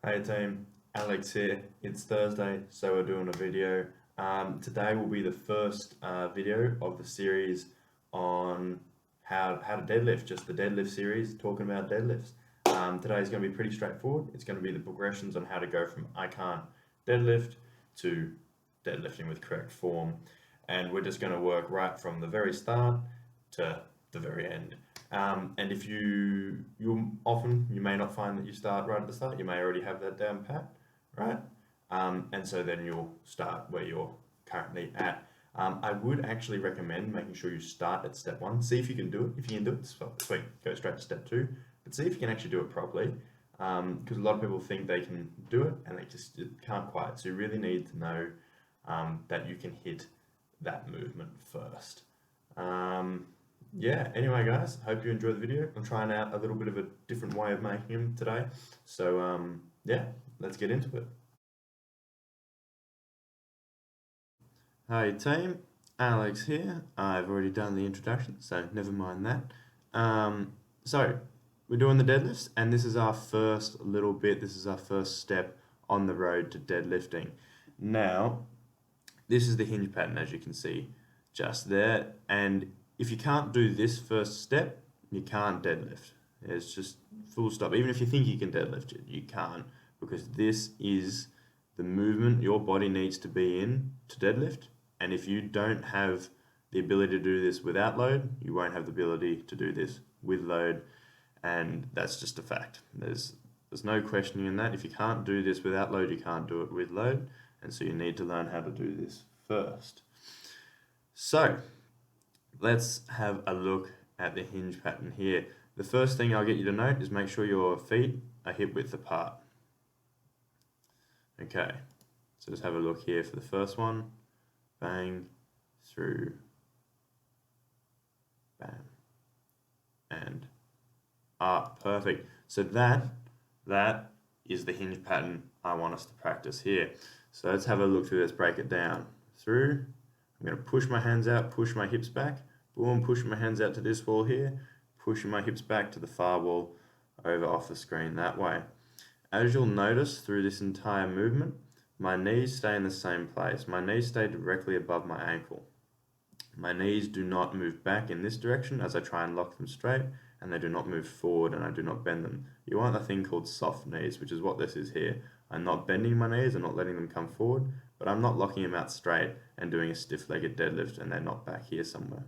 Hey team, Alex here. It's Thursday, so we're doing a video. Today will be the first video of the series on how to deadlift, just the deadlift series, talking about deadlifts. Today is going to be pretty straightforward. It's going to be the progressions on how to go from I can't deadlift to deadlifting with correct form. And we're just going to work right from the very start to the very end. And if you may not find that you start right at the start. You may already have that down pat, right? And so then you'll start where you're currently at. I would actually recommend making sure you start at step one. See if you can do it. If you can do it, sweet, go straight to step two. But see if you can actually do it properly, because a lot of people think they can do it and they just can't quite. So you really need to know that you can hit that movement first. Yeah, anyway guys, hope you enjoyed the video. I'm trying out a little bit of a different way of making them today. So yeah, let's get into it. Hi team, Alex here. I've already done the introduction, so never mind that. So we're doing the deadlifts, and this is our first little bit, this is our first step on the road to deadlifting. Now, this is the hinge pattern, as you can see just there, and if you can't do this first step, you can't deadlift. It's just full stop. Even if you think you can deadlift it, you can't, because this is the movement your body needs to be in to deadlift. And if you don't have the ability to do this without load, you won't have the ability to do this with load. And that's just a fact. There's no questioning in that. If you can't do this without load, you can't do it with load. And so you need to learn how to do this first. So let's have a look at the hinge pattern here. The first thing I'll get you to note is make sure your feet are hip width apart. Okay, so just have a look here for the first one. Bang, through, bam, and up. Perfect. So that is the hinge pattern I want us to practice here. So let's have a look through this, break it down. Through, I'm going to push my hands out, push my hips back, boom, push my hands out to this wall here, pushing my hips back to the far wall over off the screen that way. As you'll notice through this entire movement, my knees stay in the same place. My knees stay directly above my ankle. My knees do not move back in this direction as I try and lock them straight, and they do not move forward and I do not bend them. You want a thing called soft knees, which is what this is here. I'm not bending my knees, I'm not letting them come forward, but I'm not locking them out straight and doing a stiff-legged deadlift and they're not back here somewhere.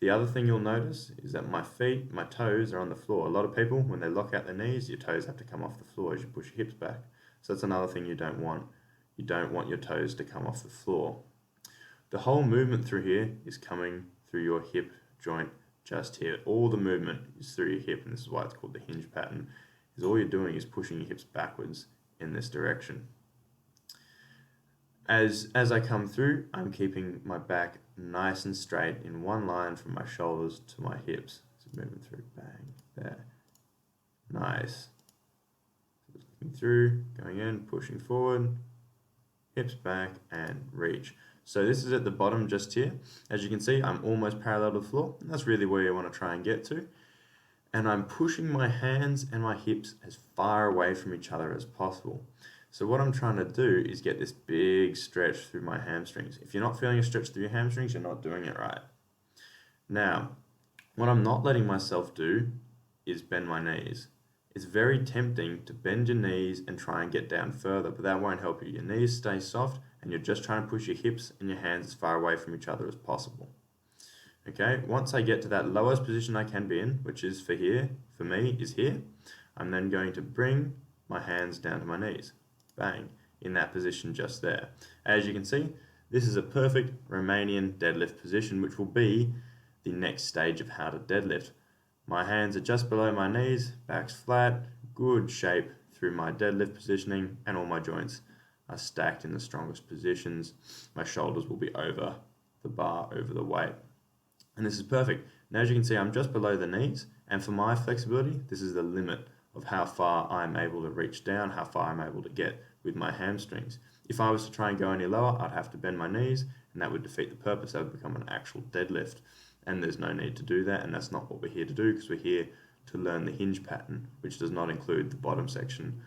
The other thing you'll notice is that my feet, my toes are on the floor. A lot of people, when they lock out their knees, your toes have to come off the floor as you push your hips back. So that's another thing you don't want. You don't want your toes to come off the floor. The whole movement through here is coming through your hip joint just here. All the movement is through your hip, and this is why it's called the hinge pattern, is all you're doing is pushing your hips backwards in this direction. As I come through, I'm keeping my back nice and straight in one line from my shoulders to my hips. So moving through, bang, there. Nice. Looking through, going in, pushing forward, hips back, and reach. So this is at the bottom just here. As you can see, I'm almost parallel to the floor. And that's really where you want to try and get to. And I'm pushing my hands and my hips as far away from each other as possible. So what I'm trying to do is get this big stretch through my hamstrings. If you're not feeling a stretch through your hamstrings, you're not doing it right. Now, what I'm not letting myself do is bend my knees. It's very tempting to bend your knees and try and get down further, but that won't help you. Your knees stay soft and you're just trying to push your hips and your hands as far away from each other as possible. Okay, once I get to that lowest position I can be in, which is for me is here, I'm then going to bring my hands down to my knees. Bang, in that position just there. As you can see, this is a perfect Romanian deadlift position, which will be the next stage of how to deadlift. My hands are just below my knees, back's flat, good shape through my deadlift positioning, and all my joints are stacked in the strongest positions. My shoulders will be over the bar, over the weight. And this is perfect. Now as you can see, I'm just below the knees, and for my flexibility, this is the limit of how far I'm able to reach down, how far I'm able to get with my hamstrings. If I was to try and go any lower, I'd have to bend my knees, and that would defeat the purpose. That would become an actual deadlift. And there's no need to do that, and that's not what we're here to do, because we're here to learn the hinge pattern, which does not include the bottom section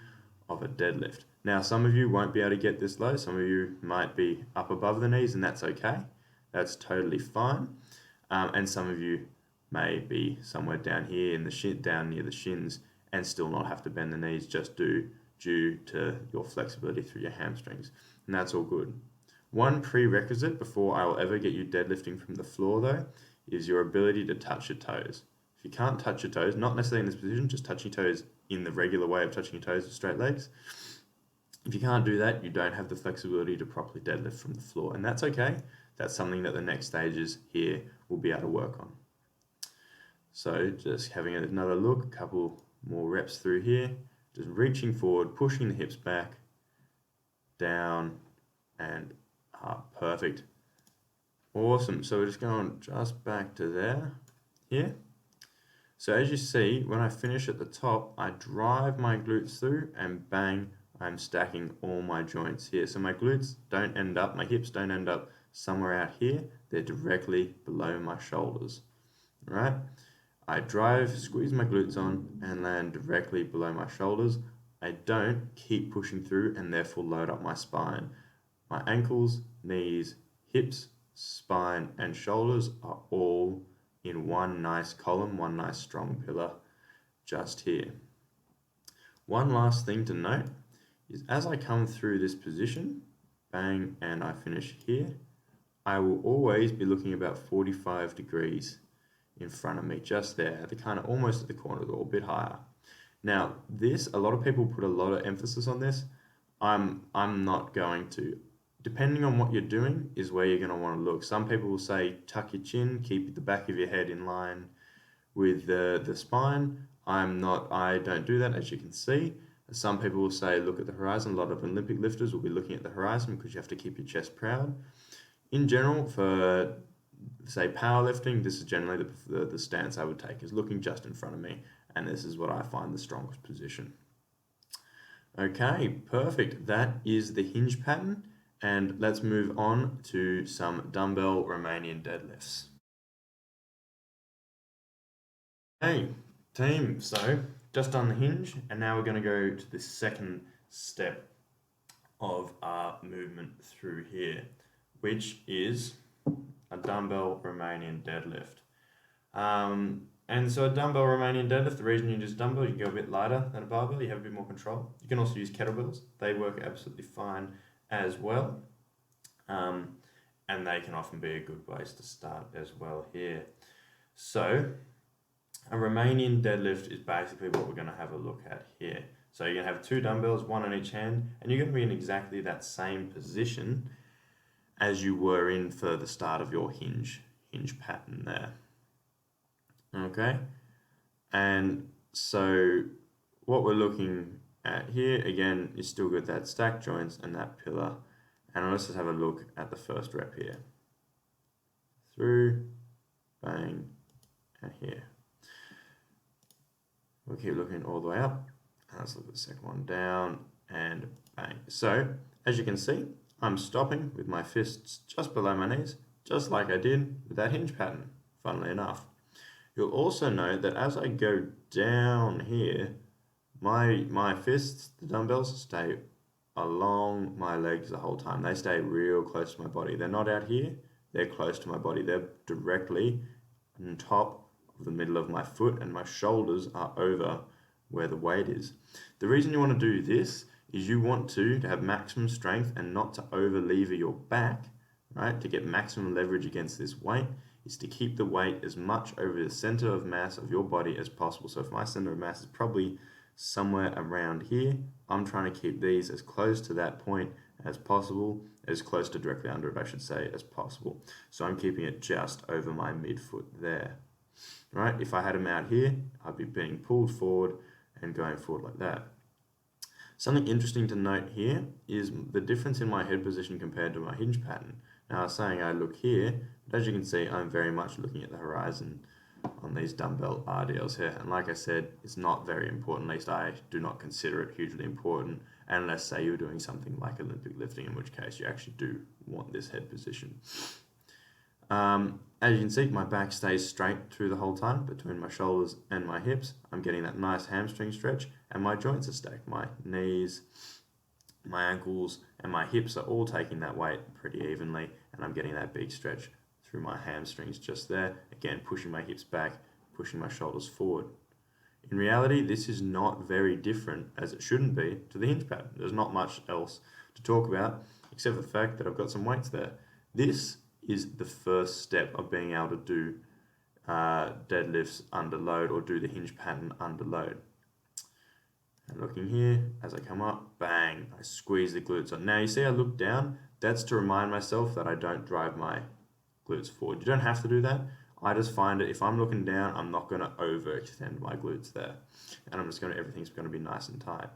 of a deadlift. Now, some of you won't be able to get this low. Some of you might be up above the knees, and that's okay. That's totally fine. And some of you may be somewhere down here in the shin, down near the shins, and still not have to bend the knees just due to your flexibility through your hamstrings. And that's all good. One prerequisite before I will ever get you deadlifting from the floor, though, is your ability to touch your toes. If you can't touch your toes, not necessarily in this position, just touching your toes in the regular way of touching your toes with straight legs. If you can't do that, you don't have the flexibility to properly deadlift from the floor, and that's okay. That's something that the next stages here will be able to work on. So just having another look, a couple more reps through here, just reaching forward, pushing the hips back, down, and up. Perfect. Awesome. So we're just going just back to there, here. So as you see, when I finish at the top, I drive my glutes through and bang, I'm stacking all my joints here. So my glutes don't end up, my hips don't end up somewhere out here. They're directly below my shoulders, all right? I drive, squeeze my glutes on and land directly below my shoulders. I don't keep pushing through and therefore load up my spine. My ankles, knees, hips, spine, and shoulders are all in one nice column, one nice strong pillar just here. One last thing to note is as I come through this position, bang, and I finish here, I will always be looking about 45 degrees in front of me, just there, at the kind of almost at the corner of the wall, a bit higher. Now, this, a lot of people put a lot of emphasis on this. I'm not going to. Depending on what you're doing is where you're going to want to look. Some people will say tuck your chin, keep the back of your head in line with the spine. I don't do that, as you can see. Some people will say look at the horizon. A lot of Olympic lifters will be looking at the horizon because you have to keep your chest proud. In general, for say powerlifting, this is generally the stance I would take, is looking just in front of me, and this is what I find the strongest position. Okay, perfect. That is the hinge pattern, and let's move on to some dumbbell Romanian deadlifts. Hey team, so just done the hinge, and now we're going to go to the second step of our movement through here, which is a dumbbell Romanian deadlift. And so a dumbbell Romanian deadlift, the reason you use dumbbell, you can go a bit lighter than a barbell, you have a bit more control. You can also use kettlebells. They work absolutely fine as well. And they can often be a good place to start as well here. So a Romanian deadlift is basically what we're going to have a look at here. So you're going to have two dumbbells, one on each hand, and you're going to be in exactly that same position as you were in for the start of your hinge pattern there. Okay, and so what we're looking at here again is still got that stacked joints and that pillar. And let's just have a look at the first rep here. Through, bang, and here. We'll keep looking all the way up. And let's look at the second one, down and bang. So as you can see, I'm stopping with my fists just below my knees, just like I did with that hinge pattern, funnily enough. You'll also note that as I go down here, my fists, the dumbbells, stay along my legs the whole time. They stay real close to my body. They're not out here, they're close to my body. They're directly on top of the middle of my foot, and my shoulders are over where the weight is. The reason you want to do this is you want to have maximum strength and not to over lever your back, right? To get maximum leverage against this weight is to keep the weight as much over the center of mass of your body as possible. So if my center of mass is probably somewhere around here, I'm trying to keep these as close to that point as possible, as close to directly under it, I should say, as possible. So I'm keeping it just over my midfoot there, right? If I had them out here, I'd be being pulled forward and going forward like that. Something interesting to note here is the difference in my head position compared to my hinge pattern. Now I was saying I look here, but as you can see, I'm very much looking at the horizon on these dumbbell RDLs here. And like I said, it's not very important, at least I do not consider it hugely important, unless say you're doing something like Olympic lifting, in which case you actually do want this head position. As you can see, my back stays straight through the whole time between my shoulders and my hips. I'm getting that nice hamstring stretch, and my joints are stacked. My knees, my ankles, and my hips are all taking that weight pretty evenly, and I'm getting that big stretch through my hamstrings just there. Again, pushing my hips back, pushing my shoulders forward. In reality, this is not very different, as it shouldn't be, to the hinge pattern. There's not much else to talk about, except for the fact that I've got some weights there. This is the first step of being able to do deadlifts under load, or do the hinge pattern under load. And looking here, as I come up, bang, I squeeze the glutes on. Now you see I look down, that's to remind myself that I don't drive my glutes forward. You don't have to do that. I just find it, if I'm looking down, I'm not going to overextend my glutes there. And I'm just going to, everything's going to be nice and tight.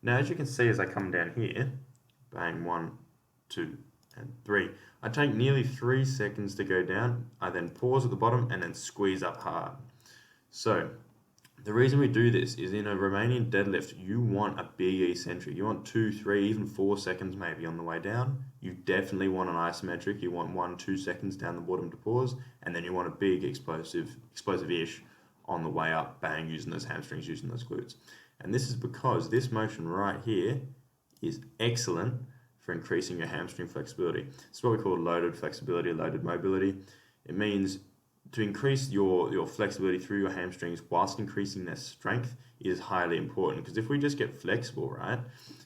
Now, as you can see, as I come down here, bang, 1, 2, and 3. I take nearly 3 seconds to go down. I then pause at the bottom and then squeeze up hard. So, the reason we do this is in a Romanian deadlift, you want a big eccentric. You want 2, 3, even 4 seconds maybe on the way down. You definitely want an isometric. You want 1, 2 seconds down the bottom to pause, and then you want a big explosive-ish on the way up, bang, using those hamstrings, using those glutes. And this is because this motion right here is excellent for increasing your hamstring flexibility. It's what we call loaded flexibility, loaded mobility. It means to increase your flexibility through your hamstrings whilst increasing their strength is highly important, because if we just get flexible, right,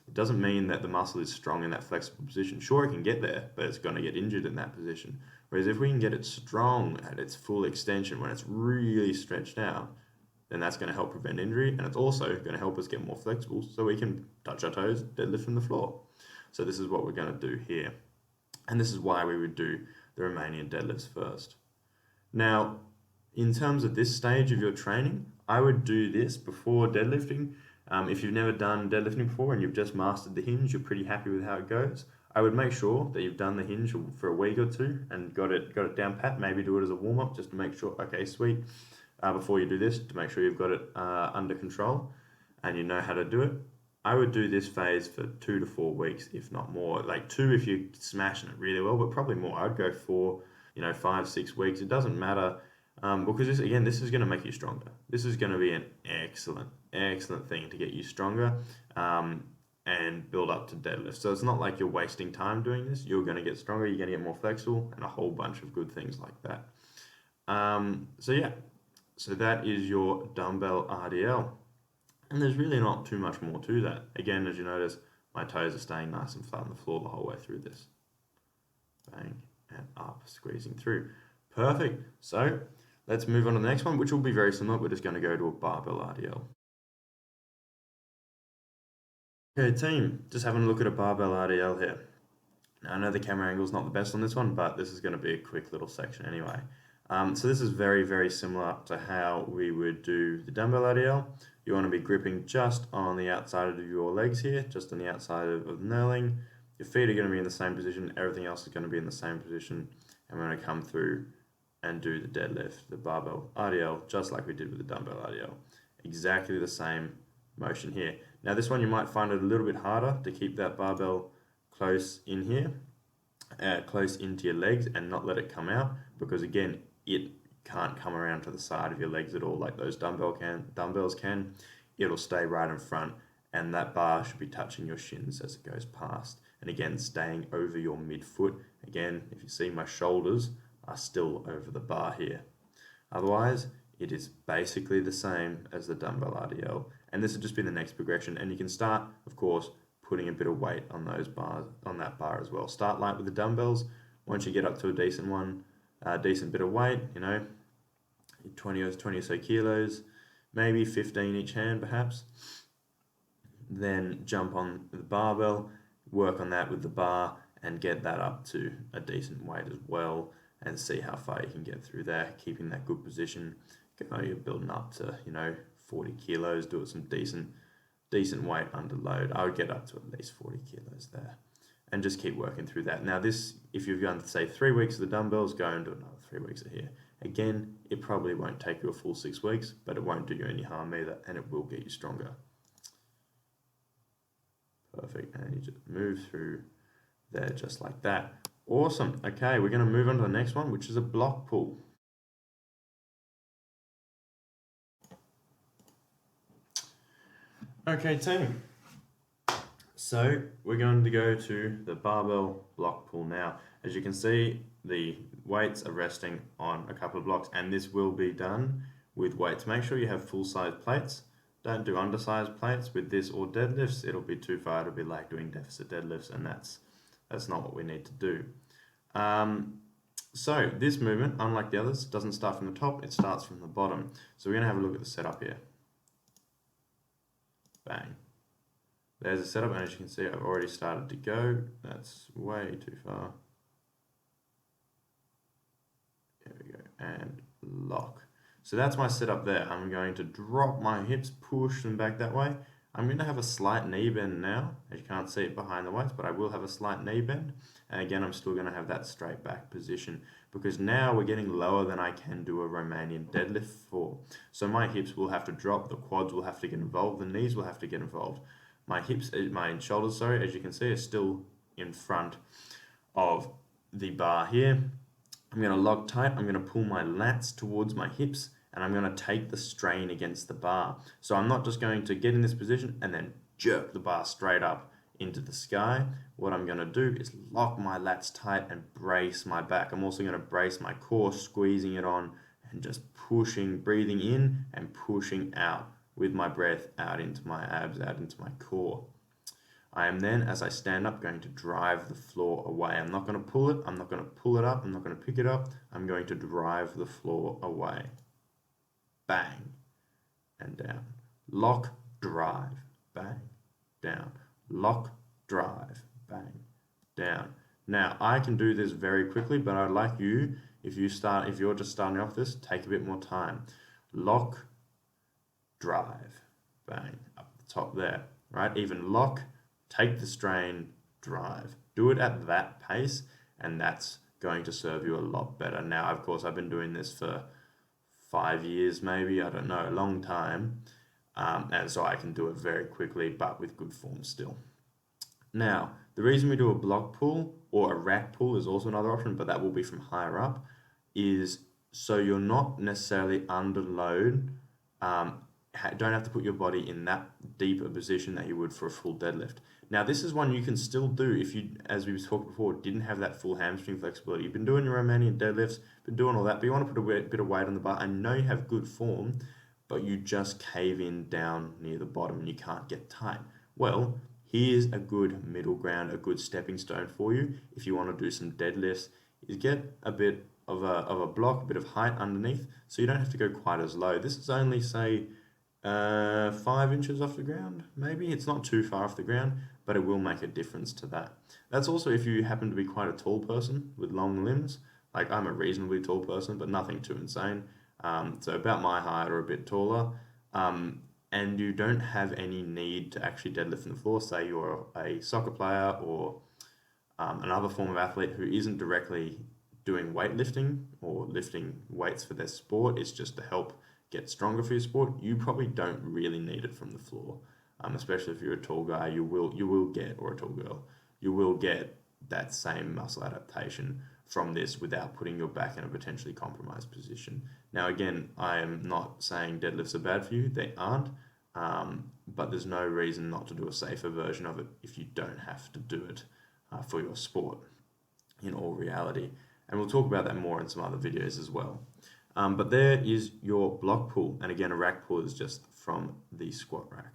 it doesn't mean that the muscle is strong in that flexible position. Sure, it can get there, but it's going to get injured in that position. Whereas if we can get it strong at its full extension, when it's really stretched out, then that's going to help prevent injury, and it's also going to help us get more flexible so we can touch our toes, deadlift from the floor. So this is what we're going to do here. And this is why we would do the Romanian deadlifts first. Now, in terms of this stage of your training, I would do this before deadlifting. If you've never done deadlifting before and you've just mastered the hinge, you're pretty happy with how it goes, I would make sure that you've done the hinge for a week or two and got it down pat. Maybe do it as a warm-up just to make sure, okay, sweet, before you do this, to make sure you've got it under control and you know how to do it. I would do this phase for 2 to 4 weeks, if not more. Like 2 if you're smashing it really well, but probably more. I'd go 4, 5, 6 weeks. It doesn't matter, because this is going to make you stronger. This is going to be an excellent thing to get you stronger and build up to deadlift. So it's not like you're wasting time doing this. You're going to get stronger, you're going to get more flexible, and a whole bunch of good things like that. So that is your dumbbell RDL. And there's really not too much more to that. Again, as you notice, my toes are staying nice and flat on the floor the whole way through this. Bang, and up, squeezing through. Perfect. So let's move on to the next one, which will be very similar. We're just going to go to a barbell RDL. Okay, team, just having a look at a barbell RDL here. Now, I know the camera angle is not the best on this one, but this is going to be a quick little section anyway. So this is very, very similar to how we would do the dumbbell RDL. You want to be gripping just on the outside of your legs here, just on the outside of the knurling. Your feet are going to be in the same position, everything else is going to be in the same position, and we're going to come through and do the deadlift, the barbell RDL, just like we did with the dumbbell RDL. Exactly the same motion here. Now this one you might find it a little bit harder to keep that barbell close in here, close into your legs and not let it come out, because again, it can't come around to the side of your legs at all like those dumbbells can. It'll stay right in front, and that bar should be touching your shins as it goes past. And again, staying over your midfoot. Again, if you see, my shoulders are still over the bar here. Otherwise, it is basically the same as the dumbbell RDL. And this would just be the next progression. And you can start, of course, putting a bit of weight on those bars, on that bar as well. Start light with the dumbbells. Once you get up to a decent one, decent bit of weight, 20 or so kilos, maybe 15 each hand perhaps. Then jump on the barbell, work on that with the bar, and get that up to a decent weight as well, and see how far you can get through there, keeping that good position. You're building up to 40 kilos, do it some decent weight under load. I would get up to at least 40 kilos there, and just keep working through that. Now this, if you've done say 3 weeks of the dumbbells, go and do another 3 weeks of here. Again, it probably won't take you a full 6 weeks, but it won't do you any harm either, and it will get you stronger. Perfect, and you just move through there just like that. Awesome. Okay, we're going to move on to the next one, which is a block pull. Okay, team. So we're going to go to the barbell block pull now. As you can see, the weights are resting on a couple of blocks, and this will be done with weights. Make sure you have full-size plates. Don't do undersized plates with this or deadlifts. It'll be too far. It'll be like doing deficit deadlifts, and that's not what we need to do. So this movement, unlike the others, doesn't start from the top. It starts from the bottom. So we're going to have a look at the setup here. Bang. There's a setup, and as you can see, I've already started to go. That's way too far. There we go, and lock. So that's my setup there. I'm going to drop my hips, push them back that way. I'm going to have a slight knee bend now. As you can't see it behind the weights, but I will have a slight knee bend. And again, I'm still going to have that straight back position because now we're getting lower than I can do a Romanian deadlift for. So my hips will have to drop, the quads will have to get involved, the knees will have to get involved. My hips, my shoulders, sorry, as you can see, are still in front of the bar here. I'm going to lock tight, I'm going to pull my lats towards my hips, and I'm going to take the strain against the bar. So I'm not just going to get in this position and then jerk the bar straight up into the sky. What I'm going to do is lock my lats tight and brace my back. I'm also going to brace my core, squeezing it on and just pushing, breathing in and pushing out with my breath out into my abs, out into my core. I am then, as I stand up, going to drive the floor away. I'm not going to pull it, I'm not going to pull it up, I'm not going to pick it up. I'm going to drive the floor away. Bang, and down. Lock, drive, bang, down. Lock, drive, bang, down. Now, I can do this very quickly, but I'd like you, if you're just starting off this, take a bit more time. Lock, drive, bang, up the top there, right? Even lock, take the strain, drive. Do it at that pace, and that's going to serve you a lot better. Now, of course, I've been doing this for 5 years, maybe, I don't know, a long time. And so I can do it very quickly, but with good form still. Now, the reason we do a block pull or a rack pull is also another option, but that will be from higher up, is so you're not necessarily under load. Don't have to put your body in that deep a position that you would for a full deadlift. Now, this is one you can still do if you, as we talked before, didn't have that full hamstring flexibility. You've been doing your Romanian deadlifts, been doing all that, but you want to put a bit of weight on the bar. I know you have good form, but you just cave in down near the bottom and you can't get tight. Well, here's a good middle ground, a good stepping stone for you if you want to do some deadlifts, is get a bit of a block, a bit of height underneath, so you don't have to go quite as low. This is only, say, 5 inches off the ground, maybe. It's not too far off the ground, but it will make a difference to that. That's also if you happen to be quite a tall person with long limbs. Like, I'm a reasonably tall person, but nothing too insane. So about my height or a bit taller. And you don't have any need to actually deadlift from the floor. Say you're a soccer player or another form of athlete who isn't directly doing weightlifting or lifting weights for their sport. It's just to help get stronger for your sport. You probably don't really need it from the floor, especially if you're a tall guy. You will get, or a tall girl, you will get that same muscle adaptation from this without putting your back in a potentially compromised position. Now, again, I am not saying deadlifts are bad for you. They aren't, but there's no reason not to do a safer version of it if you don't have to do it for your sport in all reality. And we'll talk about that more in some other videos as well. But there is your block pull. And again, a rack pull is just from the squat rack.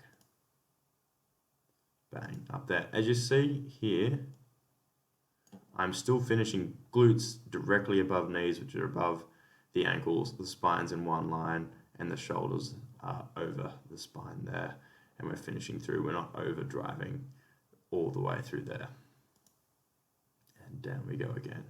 Bang, up there. As you see here, I'm still finishing glutes directly above knees, which are above the ankles. The spine's in one line and the shoulders are over the spine there. And we're finishing through. We're not over driving all the way through there. And down we go again.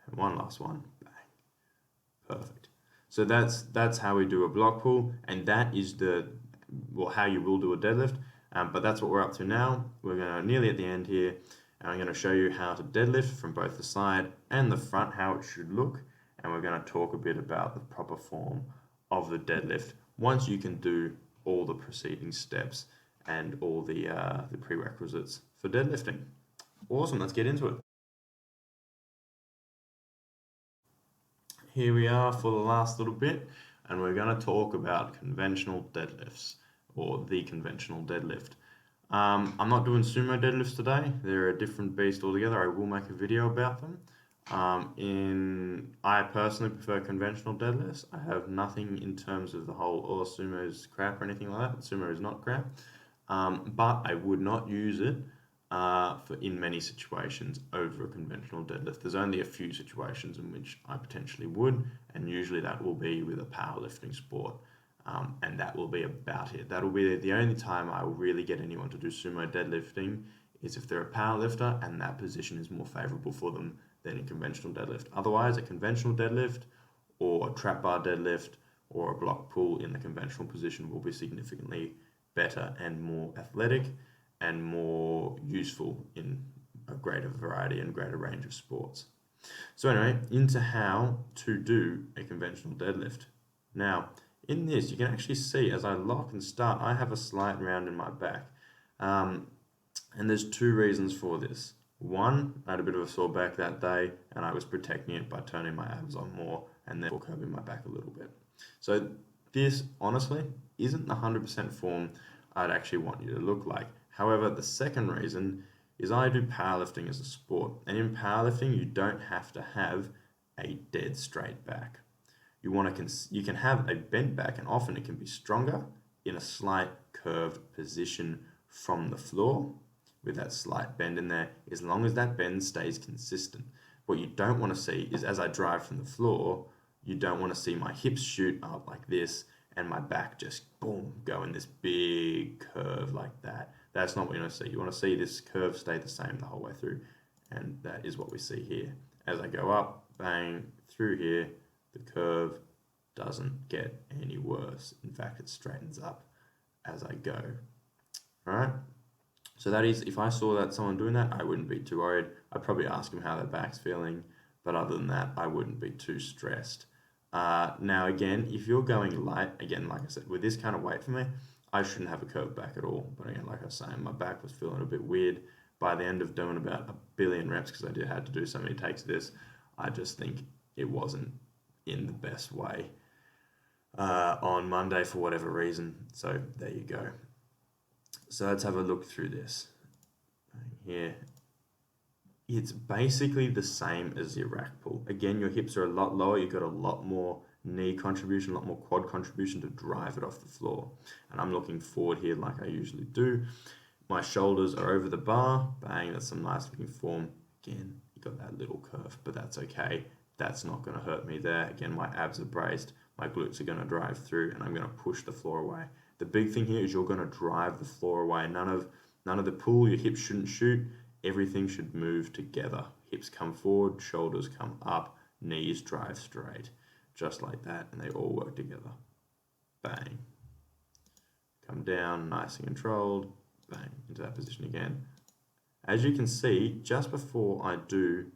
And one last one. Bang. Perfect. So that's how we do a block pull, and that is how you will do a deadlift. But that's what we're up to now. We're nearly at the end here, and I'm going to show you how to deadlift from both the side and the front, how it should look, and we're going to talk a bit about the proper form of the deadlift once you can do all the preceding steps and all the prerequisites for deadlifting. Awesome, let's get into it. here we are for the last little bit, and we're going to talk about conventional deadlifts, or the conventional deadlift. I'm not doing sumo deadlifts today. They're a different beast altogether. I will make a video about them. I personally prefer conventional deadlifts. I have nothing in terms of the whole, oh, sumo's crap or anything like that. Sumo is not crap. But I would not use it for in many situations over a conventional deadlift. There's only a few situations in which I potentially would, and usually that will be with a powerlifting sport. And that will be about it. That'll be the only time I will really get anyone to do sumo deadlifting is if they're a powerlifter and that position is more favorable for them than a conventional deadlift. Otherwise, a conventional deadlift or a trap bar deadlift or a block pull in the conventional position will be significantly better and more athletic and more useful in a greater variety and greater range of sports. So anyway, into how to do a conventional deadlift. Now, in this, you can actually see as I lock and start, I have a slight round in my back. And there's two reasons for this. One, I had a bit of a sore back that day, and I was protecting it by turning my abs on more and therefore curving my back a little bit. So this, honestly, isn't the 100% form I'd actually want you to look like. However, the second reason is I do powerlifting as a sport. And in powerlifting, you don't have to have a dead straight back. You can have a bent back, and often it can be stronger in a slight curved position from the floor with that slight bend in there, as long as that bend stays consistent. What you don't want to see is as I drive from the floor, you don't want to see my hips shoot up like this and my back just boom go in this big curve like that. That's not what you want to see. You want to see this curve stay the same the whole way through, and that is what we see here. As I go up, bang, through here, the curve doesn't get any worse. In fact, it straightens up as I go. All right. So that is, if I saw that someone doing that, I wouldn't be too worried. I'd probably ask them how their back's feeling, but other than that, I wouldn't be too stressed. Now again, if you're going light, again, like I said, with this kind of weight for me, I shouldn't have a curved back at all. But again, like I was saying, my back was feeling a bit weird. By the end of doing about 1 billion reps, because I had to do so many takes of this, I just think it wasn't in the best way on Monday for whatever reason. So there you go. So let's have a look through this. Here, it's basically the same as your rack pull. Again, your hips are a lot lower. You've got a lot more knee contribution, a lot more quad contribution to drive it off the floor. And I'm looking forward here like I usually do. My shoulders are over the bar. Bang, that's some nice looking form. Again, you got that little curve, but that's okay. That's not going to hurt me there. Again, my abs are braced. My glutes are going to drive through, and I'm going to push the floor away. The big thing here is you're going to drive the floor away. None of the pull, your hips shouldn't shoot. Everything should move together. Hips come forward, shoulders come up, knees drive straight. Just like that, and they all work together. Bang. Come down, nice and controlled. Bang, into that position again. As you can see, just before I do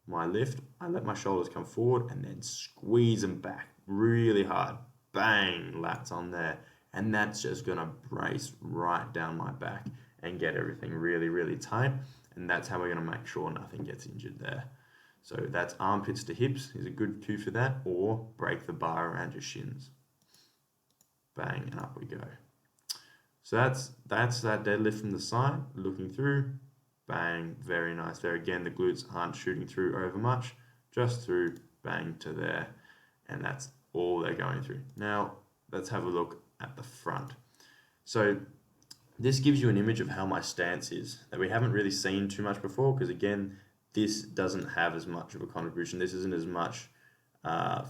my lift, I let my shoulders come forward and then squeeze them back really hard. Bang, lats on there. And that's just going to brace right down my back and get everything really, really tight. And that's how we're going to make sure nothing gets injured there. So that's armpits to hips is a good cue for that, or break the bar around your shins. Bang, and up we go. So that's that deadlift from the side, looking through. Bang, very nice there. Again, the glutes aren't shooting through over much, just through, bang to there. And that's all they're going through. Now, let's have a look at the front. So this gives you an image of how my stance is that we haven't really seen too much before, because again, this doesn't have as much of a contribution. This isn't as much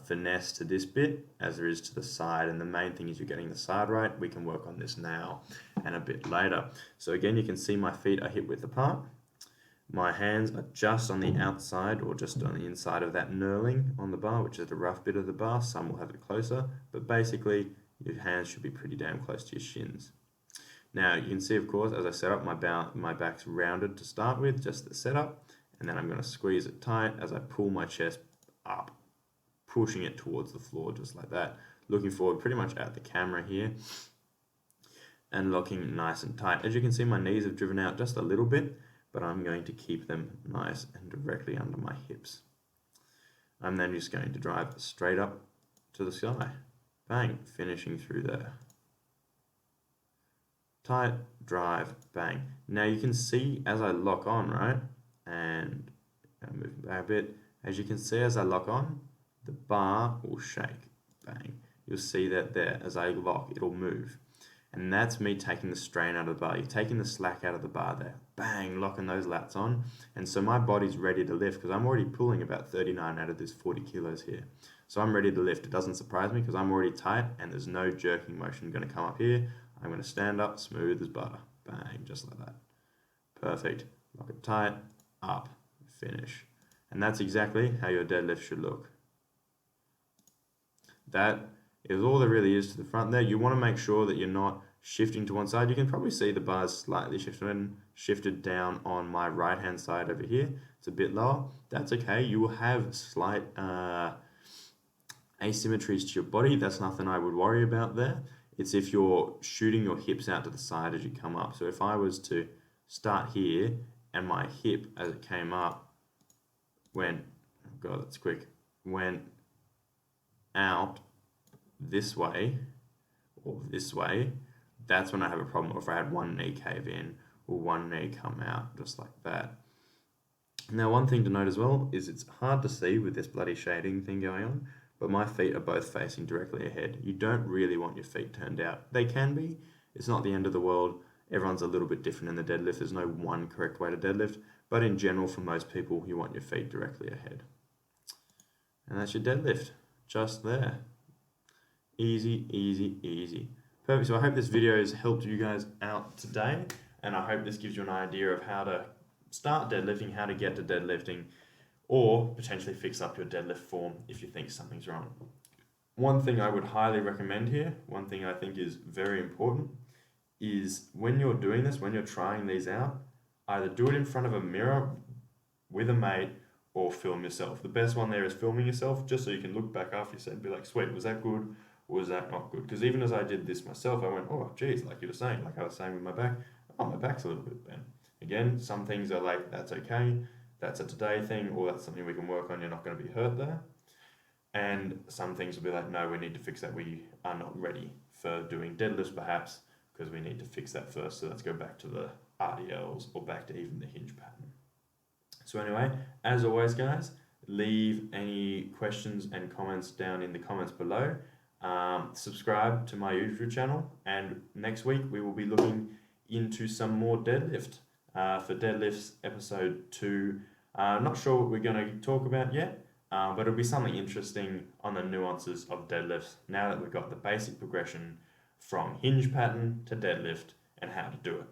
finesse to this bit as there is to the side, and the main thing is you're getting the side right. We can work on this now and a bit later. So again, you can see my feet are hip width apart. My hands are just on the outside or just on the inside of that knurling on the bar, which is the rough bit of the bar. Some will have it closer, but basically your hands should be pretty damn close to your shins. Now you can see, of course, as I set up, my back's rounded to start with, just the setup, and then I'm going to squeeze it tight as I pull my chest up, pushing it towards the floor just like that, looking forward pretty much at the camera here and looking nice and tight. As you can see, my knees have driven out just a little bit, but I'm going to keep them nice and directly under my hips. I'm then just going to drive straight up to the sky. Bang, finishing through there. Tight, drive, bang. Now you can see as I lock on, right? And I'm moving back a bit. As you can see as I lock on, the bar will shake. Bang. You'll see that there, as I lock, it'll move. And that's me taking the strain out of the bar. You're taking the slack out of the bar there. Bang, locking those lats on. And so my body's ready to lift because I'm already pulling about 39 out of this 40 kilos here. So I'm ready to lift. It doesn't surprise me because I'm already tight and there's no jerking motion going to come up here. I'm going to stand up, smooth as butter. Bang, just like that. Perfect. Lock it tight, up, finish. And that's exactly how your deadlift should look. That is all there really is to the front there. You want to make sure that you're not shifting to one side. You can probably see the bars slightly shifted down on my right hand side over here. It's a bit lower. That's okay. You will have slight asymmetries to your body. That's nothing I would worry about there. It's if you're shooting your hips out to the side as you come up. So if I was to start here and my hip as it came up went, oh God, that's quick, went out this way or this way, that's when I have a problem. Or if I had one knee cave in or one knee come out just like that. Now one thing to note as well is it's hard to see with this bloody shading thing going on, but my feet are both facing directly ahead. You don't really want your feet turned out. They can be. It's not the end of the world. Everyone's a little bit different in the deadlift. There's no one correct way to deadlift, but in general for most people you want your feet directly ahead. And that's your deadlift, just there. Easy, easy, easy. Perfect. So I hope this video has helped you guys out today, and I hope this gives you an idea of how to start deadlifting, how to get to deadlifting, or potentially fix up your deadlift form if you think something's wrong. One thing I would highly recommend here, one thing I think is very important, is when you're doing this, when you're trying these out, either do it in front of a mirror with a mate or film yourself. The best one there is filming yourself, just so you can look back after you said and be like, sweet, was that good or was that not good? Because even as I did this myself, I went, oh, geez, like you were saying, like I was saying with my back, oh, my back's a little bit bent. Again, some things are like, that's okay, that's a today thing, or that's something we can work on, you're not going to be hurt there. And some things will be like, no, we need to fix that, we are not ready for doing deadlifts perhaps, because we need to fix that first. So let's go back to the RDLs or back to even the hinge pattern. So anyway, as always guys, leave any questions and comments down in the comments below. Subscribe to my YouTube channel, and next week we will be looking into some more deadlift for deadlifts episode 2. Not sure what we're going to talk about yet, but it'll be something interesting on the nuances of deadlifts now that we've got the basic progression from hinge pattern to deadlift and how to do it.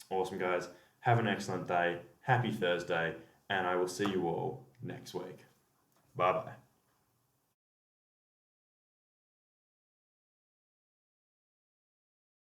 Awesome guys, have an excellent day, happy Thursday, and I will see you all next week. Bye bye.